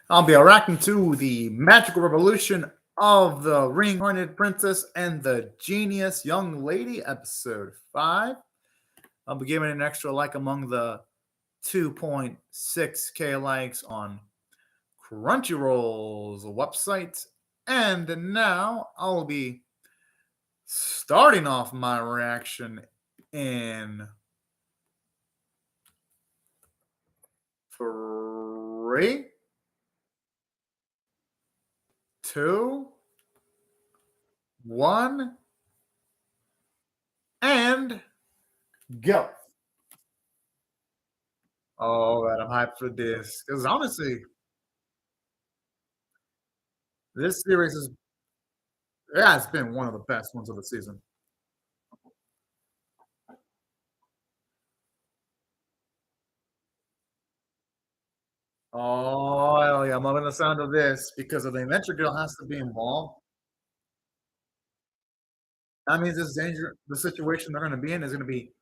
I'll be reacting to the magical revolution of the reincarnated princess and the genius young lady, episode 5. I'll be giving an extra like among the 2.6k likes on Crunchyroll's website. And now I'll be starting off my reaction in 3, 2, 1, and go. Oh, man, I'm hyped for this. Because honestly, this series is, yeah, it's been one of the best ones of the season. Oh, hell yeah, I'm loving the sound of this because if the adventure girl has to be involved, that means this danger, the situation they're going to be in is going to be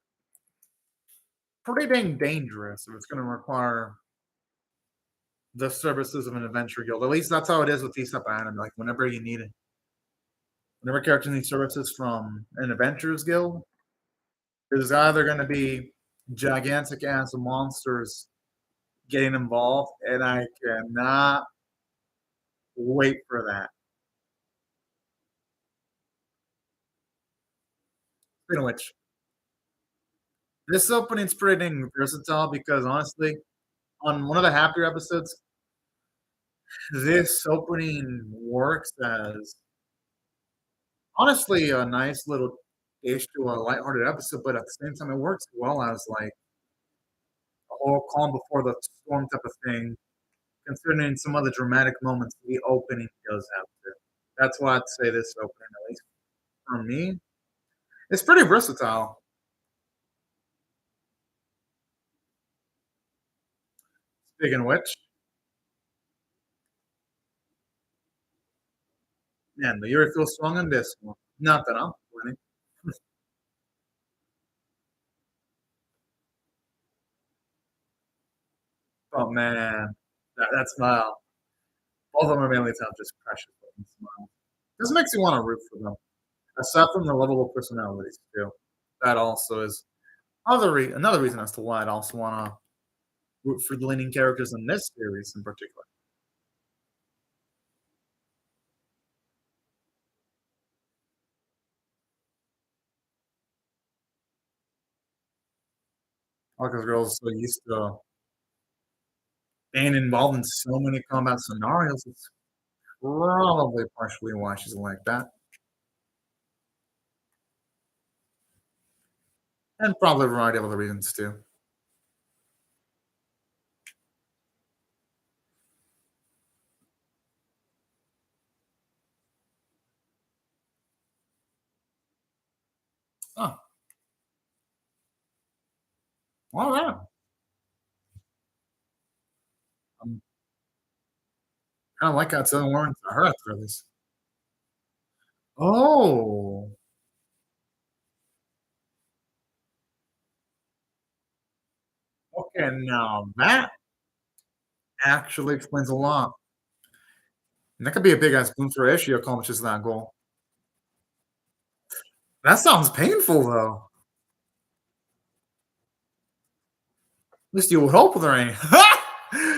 pretty dang dangerous if it's going to require the services of an adventure guild. At least that's how it is with these type of anime. Like whenever you need it, whenever character needs services from an adventurers guild, there's either going to be gigantic ass monsters getting involved, and I cannot wait for that. Speaking of which, this opening's pretty dang versatile because honestly, on one of the happier episodes, this opening works as honestly a nice little ish to a lighthearted episode, but at the same time, it works well as like a whole calm before the storm type of thing, considering some of the dramatic moments the opening does have to. That's why I'd say this opening, at least for me, it's pretty versatile. Speaking of which, man, the Yuri feels strong in this one. Not that I'm winning. Oh man, that smile. Both of them are mainly have just precious looking smiles. This makes you want to root for them. Aside from the lovable personalities too. That also is another reason as to why I'd also want to root for the leading characters in this series in particular. Because girls so used to being involved in so many combat scenarios, it's probably partially why she's like that. And probably a variety of other reasons too. Oh, all right. I'm kind of like how it's warrant to her after this. Oh, okay. Now that actually explains a lot. And that could be a big ass boon for her if she accomplishes that goal. That sounds painful though. At least you would hope there ain't.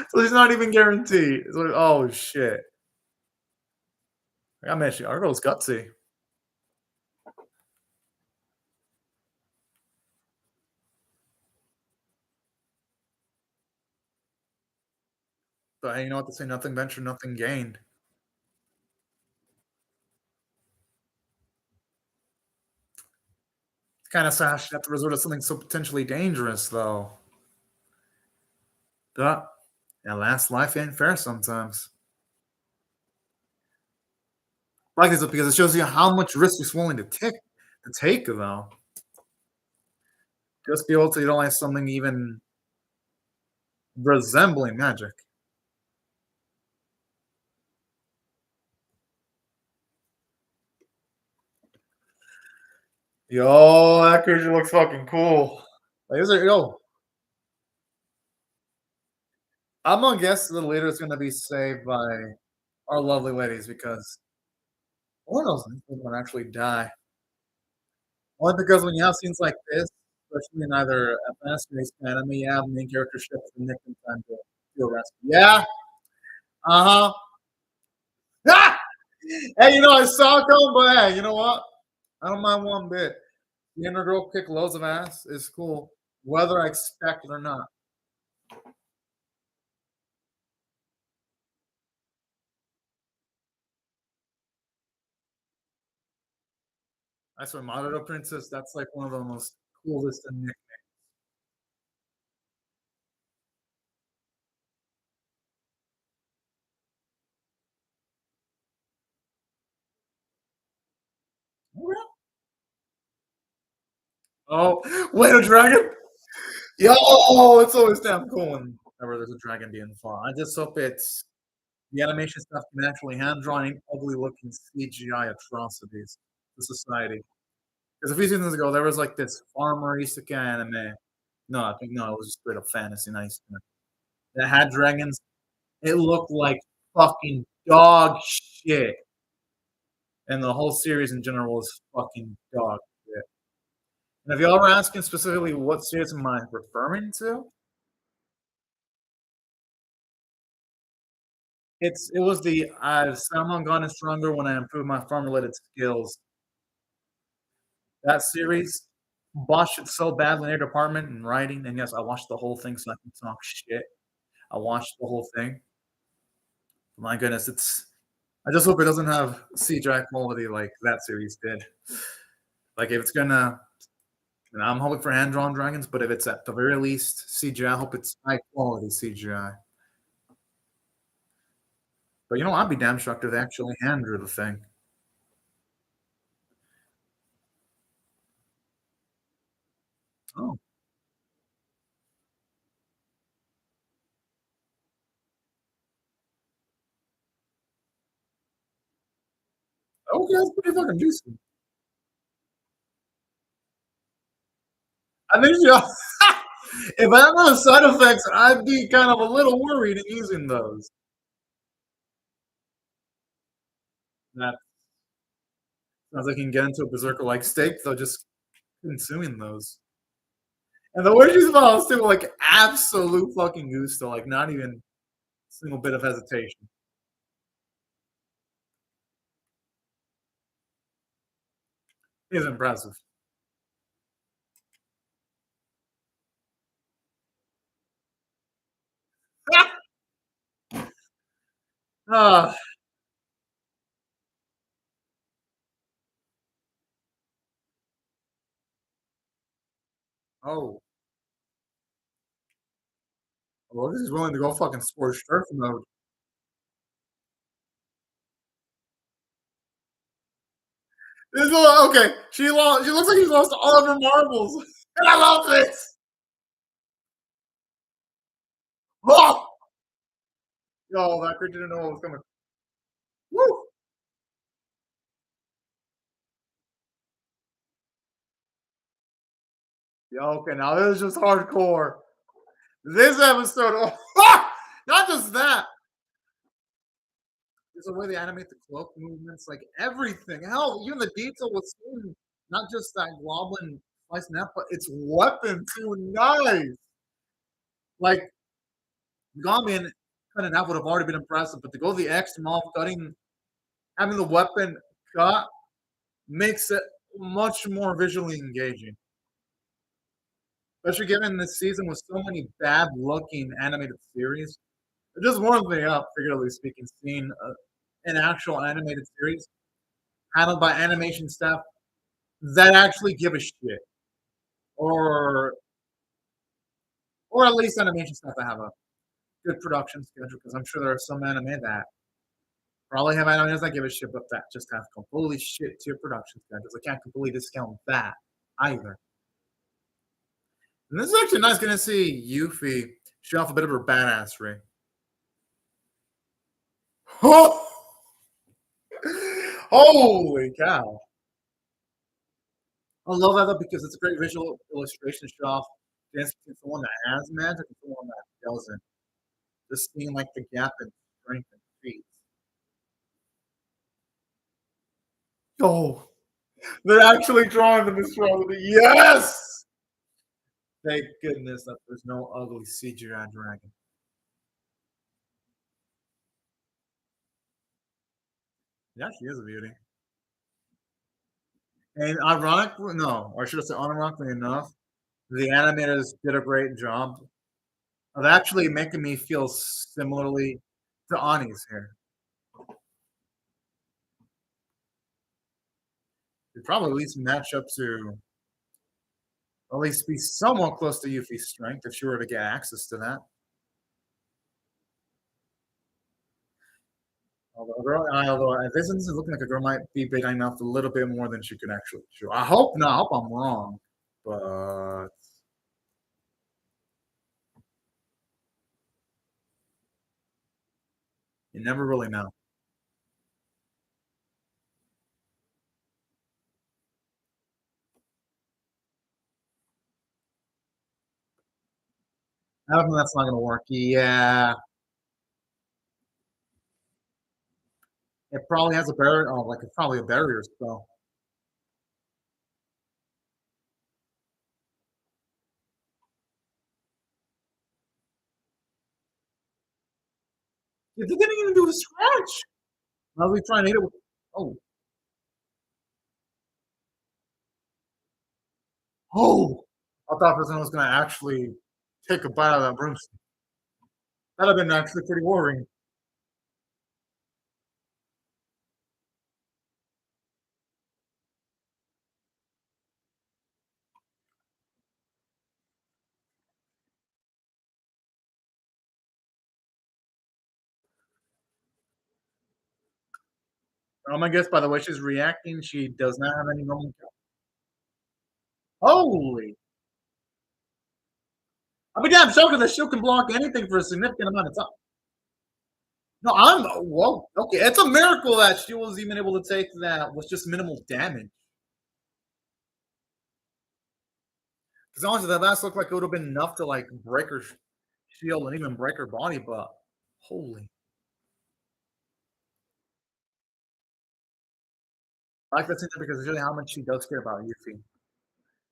So it's not even guaranteed. It's like, oh shit. I mentioned our girl's gutsy. But hey, you know what they say, nothing ventured, nothing gained. It's kind of sad she have to resort to something so potentially dangerous though. But that last life ain't fair sometimes. I like this because it shows you how much risk you're willing to take though. Just be able to utilize something even resembling magic. Yo, that creature looks fucking cool. Like, yo, I'm gonna guess the leader is gonna be saved by our lovely ladies because one of those people would actually die. Only because when you have scenes like this, especially in either a fast-paced anime, you have main character shifts the nick in time to feel rescue. Yeah, uh-huh. Ah! Hey, I saw it coming, but hey, you know what? I don't mind one bit. The inner girl kick loads of ass is cool, whether I expect it or not. I swear, Madara Princess, that's like one of the most coolest and nick. Oh, wait, a dragon? Yo, it's always damn cool whenever there's a dragon being fought. I just hope it's the animation stuff can actually hand drawn ain't ugly looking CGI atrocities to society. Because a few seasons ago, there was like this farmer isekai anime. No, I think no, it was just straight up fantasy, nice. That had dragons. It looked like fucking dog shit. And the whole series in general was fucking dog shit. And if y'all were asking specifically what series am I referring to, it was the I've somehow gotten stronger when I improve my farm related skills. That series botched it so badly in their department and writing. And yes, I watched the whole thing so I can talk shit. I watched the whole thing. My goodness, it's. I just hope it doesn't have CGI quality like that series did. Like if it's gonna, I'm hoping for hand drawn dragons, but if it's at the very least CGI, I hope it's high quality CGI. But I'd be damn shocked if they actually hand drew the thing. Oh, okay, that's pretty fucking decent. I think if I don't know the side effects, I'd be kind of a little worried in using those. That sounds like you can get into a berserker like state, though, just consuming those. And the way she's about too, like absolute fucking gusto, like not even a single bit of hesitation. Is impressive. Ah, oh, well, this is willing to go fucking scorched earth mode. This is okay. She lost. She looks like she lost all of her marbles, and I love this. Oh, yo, that creature didn't know what was coming. Woo! Yo, okay, now this is just hardcore. This episode, not just that. It's the way they animate the cloak movements, like everything. Hell, even the detail was seen, not just that goblin slicing that, but its weapon too. Nice. Like Goblin cutting out would have already been impressive, but to go the extra mile of cutting, having the weapon cut makes it much more visually engaging. Especially given this season with so many bad looking animated series. It just warms me up, figuratively speaking, seeing an actual animated series handled by animation staff that actually give a shit, or or at least animation staff that have a good production schedule. Because I'm sure there are some anime that probably have animators that give a shit, but that just have completely shit to your production schedules. I can't completely discount that either. And this is actually nice going to see Yuffie show off a bit of her badassery. Oh, holy cow! I love that though because it's a great visual illustration to show off dance between someone that has magic and someone that doesn't. Just seeing like the gap in strength and feet. Oh, they're actually drawing the astrology. Yes! Thank goodness that there's no ugly CGI dragon. Yeah, she is a beauty. And ironically, no, or should I say, unironically enough, the animators did a great job of actually making me feel similarly to Ani's here. It'd probably at least match up to at least be somewhat close to Yuffie's strength if she were to get access to that. Although this is looking like a girl might be big enough a little bit more than she could actually chew. I hope not. I hope I'm wrong, but you never really know. I don't think that's not gonna work. Yeah, it probably has a barrier. Oh, like it's probably a barrier spell. It didn't even do a scratch. I was trying to hit it with. Oh, oh! I thought this one was gonna actually take a bite out of that broomstick. That'd have been actually pretty worrying. I guess by the way she's reacting, she does not have any normal. Holy! I mean, damn, so the shield can block anything for a significant amount of time. No, I'm whoa. Okay, it's a miracle that she was even able to take that with just minimal damage. Because honestly, that last looked like it would have been enough to like break her shield and even break her body, but holy. I like that scene because it's really how much she does care about Yuffie.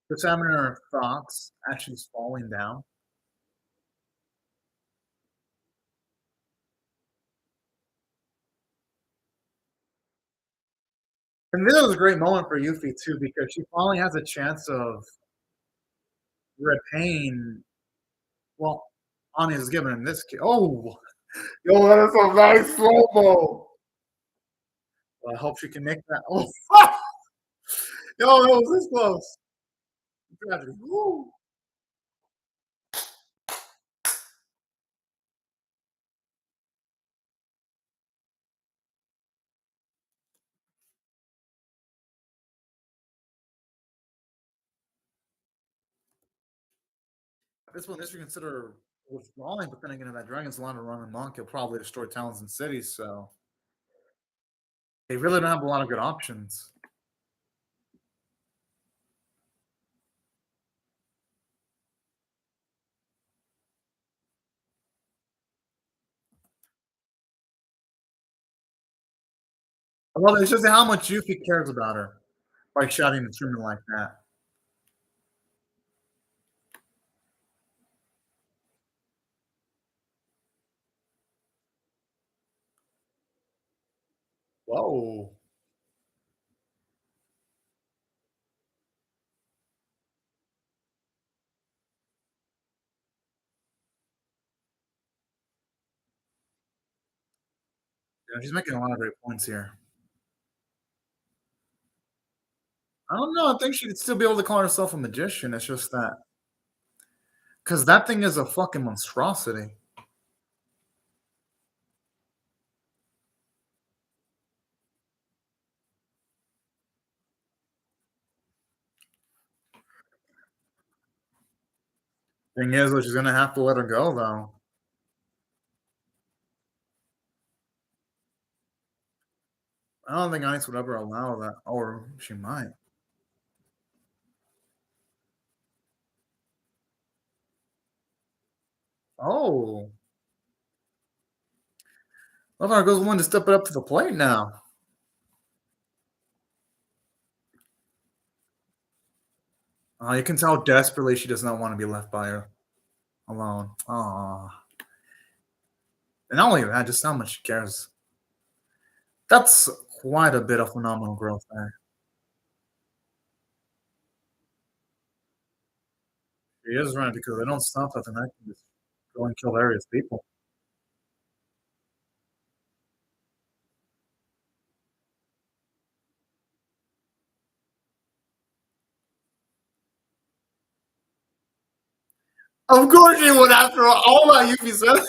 Just having her thoughts actually falling down. And this was a great moment for Yuffie too, because she finally has a chance of repaying well, Ani is given in this case. Oh, yo, that is a nice slow mo. I hope she can make that. Oh, yo, that was this close. Tragedy. Woo. This one is consider withdrawing, but then again, if that dragon's allowed to run amok, he'll probably destroy towns and cities. So they really don't have a lot of good options. Well, it's just how much Yuffie cares about her by shouting the truman like that. Whoa. Yeah, she's making a lot of great points here. I don't know. I think she'd still be able to call herself a magician. It's just that because that thing is a fucking monstrosity. Thing is, she's gonna have to let her go though. I don't think Ice would ever allow that, or she might. Oh, Look, goes one to step it up to the plate now. You can tell desperately she does not want to be left by her alone. Aw. And not only that, just how much she cares. That's quite a bit of phenomenal growth there. She is right because they don't stop at the neck and just go and kill various people. Of course she would after all that Yuffie said.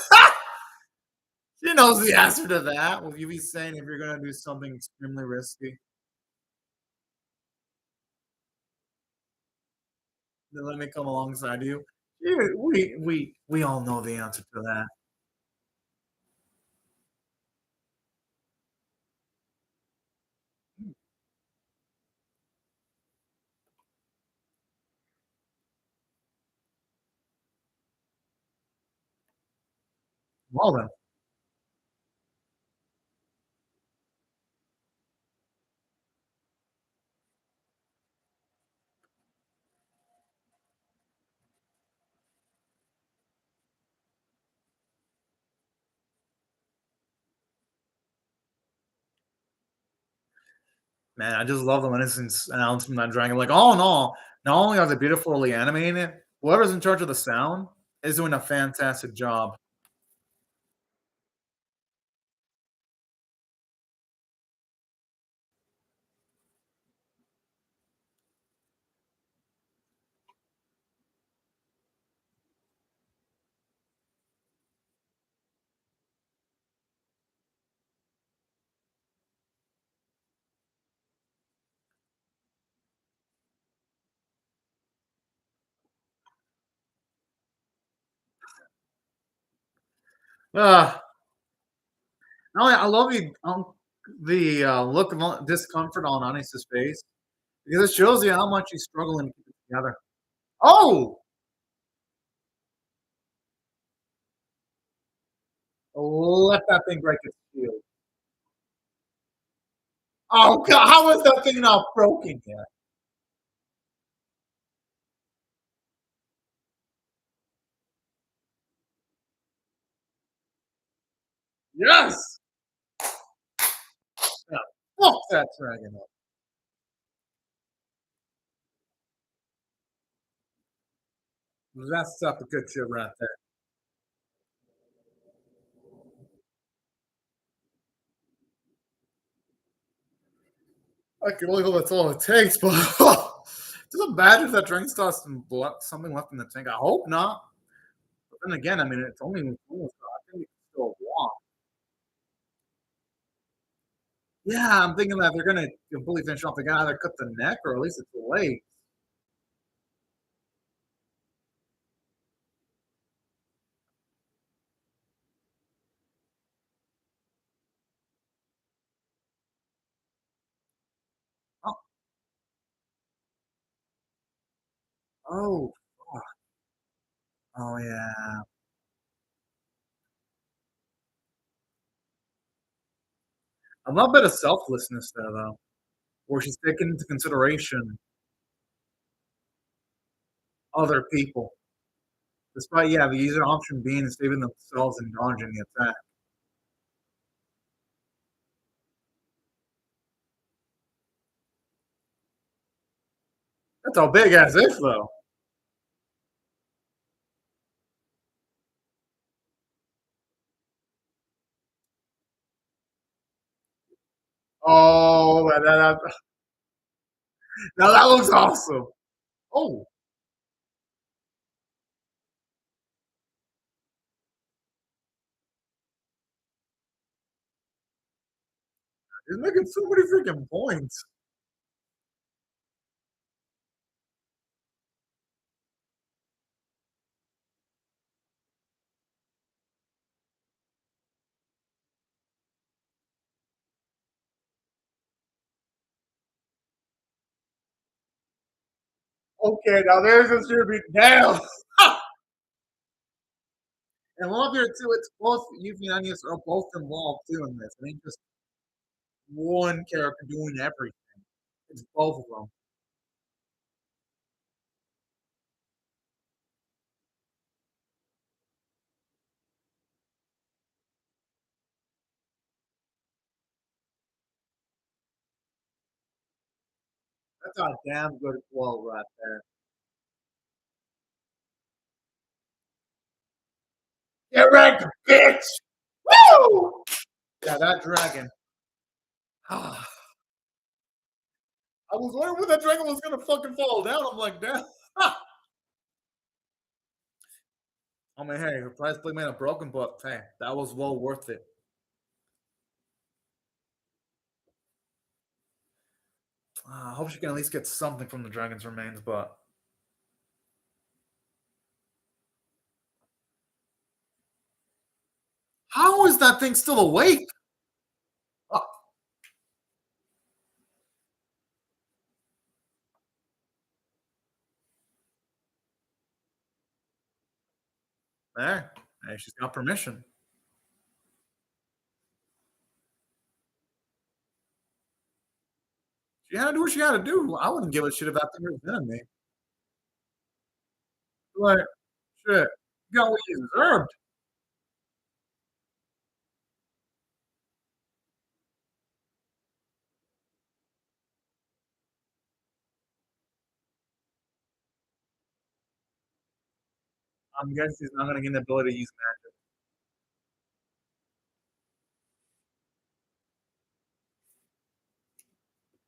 She knows the answer to that. With Yuffie saying if you're gonna do something extremely risky, then let me come alongside you. Yeah, we all know the answer to that. Well then. Man, I just love the innocence announcement on Dragon. Like, all in all, not only are they beautifully animated, whoever's in charge of the sound is doing a fantastic job. Ah, I love the look of discomfort on Anis's face because it shows you how much he's struggling to keep it together. Oh, let that thing break its shield. Oh God, how is that thing not broken yet? Yes. Yeah, fuck that dragon up. That's stuff a good shit right there. I can only hope that's all it takes, but doesn't matter if that drink starts some blood, something left in the tank. I hope not. But then again, I mean, it's only almost, I think it's still walk. Yeah, I'm thinking that they're gonna completely finish off the guy that cut the neck, or at least it's the leg. Oh, oh, fuck. Oh yeah. A little bit of selflessness there, though, where she's taking into consideration other people, despite the easier option being saving themselves and dodging the attack. That's a big ass if, though. Oh, now that looks awesome. Oh, he's making so many freaking points. Okay, now there's a tribute. Damn. And love here too, it's both Yuffie and Enies are both involved too in this. It ain't just one character doing everything. It's both of them. That's a damn good quote right there. Get wrecked, bitch! Woo! Yeah, that dragon. I was wondering when that dragon was gonna fucking fall down. I'm like, damn. I mean, hey, the price play man broken, but hey, that was well worth it. I hope she can at least get something from the dragon's remains, but how is that thing still awake? Oh, hey, she's got permission. She had to do what she had to do. I wouldn't give a shit if that thing was done me. Like, shit, you got what you deserved. I'm guessing she's not gonna get the ability to use magic.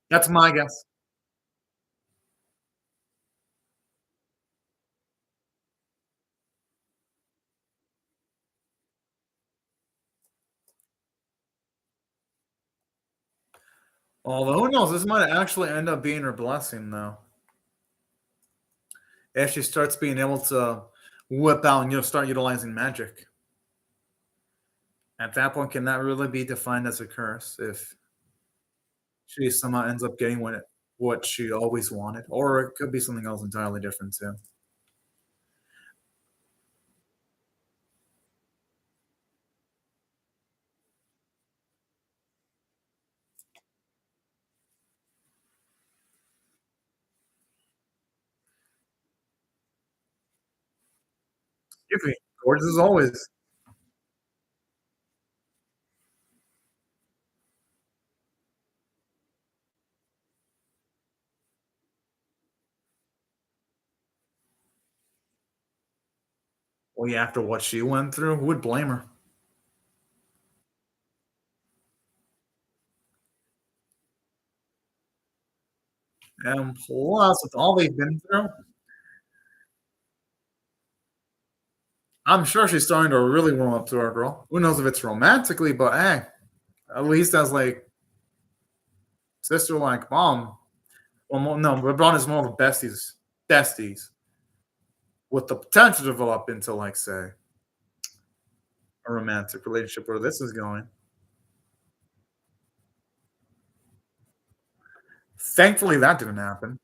That's my guess. Although who knows, this might actually end up being her blessing though. If she starts being able to whip out and start utilizing magic. At that point, can that really be defined as a curse if she somehow ends up getting what she always wanted? Or it could be something else entirely different too. Yuffie, gorgeous as always. Well, yeah, after what she went through, who would blame her? And plus, with all they've been through, I'm sure she's starting to really warm up to her girl. Who knows if it's romantically, but hey, at least as like sister, like mom. Well, no, LeBron is more of the besties, with the potential to develop into like say a romantic relationship where this is going. Thankfully, that didn't happen.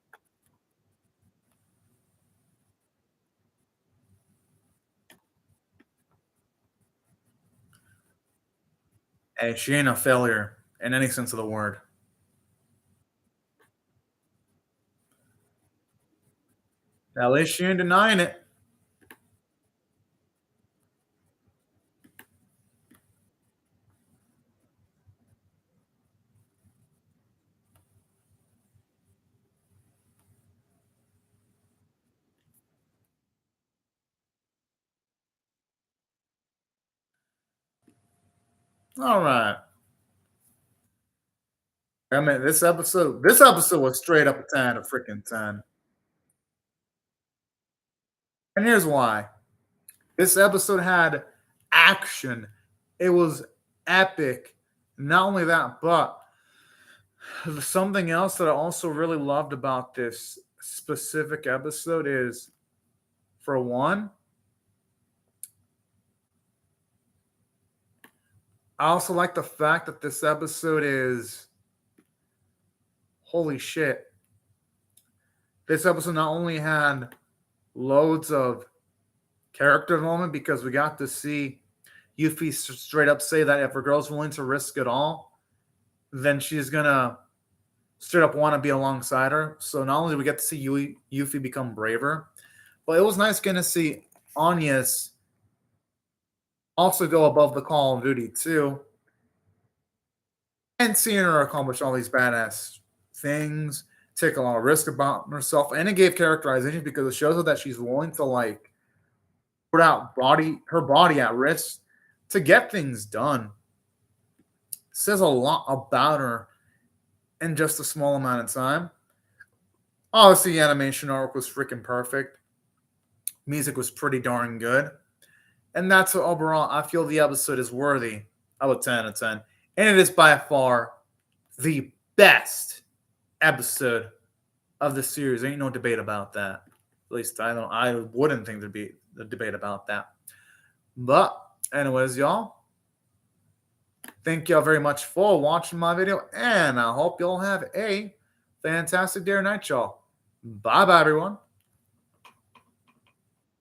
Hey, she ain't a failure in any sense of the word. At least she ain't denying it. All right. I mean, this episode was straight up a 10 a freaking 10. And here's why. This episode had action. It was epic. Not only that, but something else that I also really loved about this specific episode is, for one, I also like the fact that this episode is holy shit. This episode not only had loads of character development because we got to see Yuffie straight up say that if a girl's willing to risk it all, then she's gonna straight up want to be alongside her. So not only do we get to see Yuffie become braver, but it was nice getting to see Anya's also go above the call of duty too, and seeing her accomplish all these badass things, take a lot of risk about herself, and it gave characterization because it shows her that she's willing to like put out her body at risk to get things done. Says a lot about her in just a small amount of time. Obviously, the animation arc was freaking perfect. Music was pretty darn good. And that's what overall I feel the episode is worthy of a 10 out of 10. And it is by far the best episode of the series. Ain't no debate about that. At least I wouldn't think there'd be a debate about that. But anyways, y'all, thank y'all very much for watching my video, and I hope y'all have a fantastic day or night, y'all. Bye-bye, everyone.